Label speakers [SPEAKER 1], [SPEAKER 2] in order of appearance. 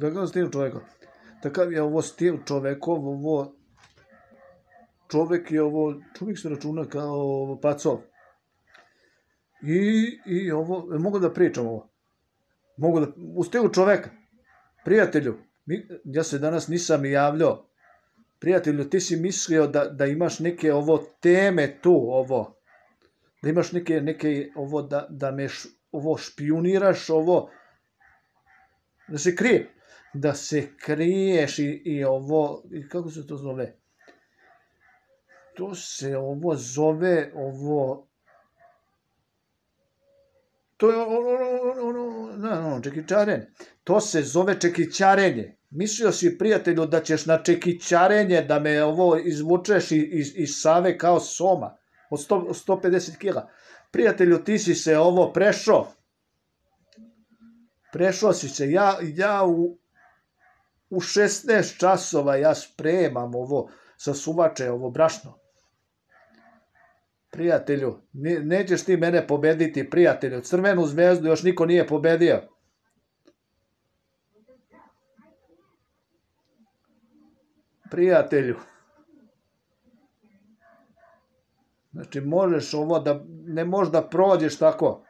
[SPEAKER 1] Kakav stil čoveka? Takav je ovo stil čovekov, ovo čovjek se računa kao pacov. I ovo, mogu da pričam ovo? U stilu čoveka. Prijatelju, ja se danas nisam javljao. Prijatelju, ti si mislio da imaš neke ovo teme tu, ovo. Da imaš neke ovo, da me ovo špijuniraš, ovo. Da se krije. Da se kriješ i ovo, kako se to zove? To se ovo zove, ovo... To je ono, čekićarenje. To se zove čekićarenje. Mislio si, prijatelju, da ćeš na čekićarenje da me ovo izvučeš iz Save kao soma od 150 kila. Prijatelju, ti si se ovo prešao. Prešao si se. Ja u 16 časova ja spremam ovo sa suvače, ovo brašno. Prijatelju, nećeš ti mene pobediti, prijatelju. Crvenu zvezdu još niko nije pobedio. Prijatelju. Znači, možeš ovo da, ne možeš da prođeš tako.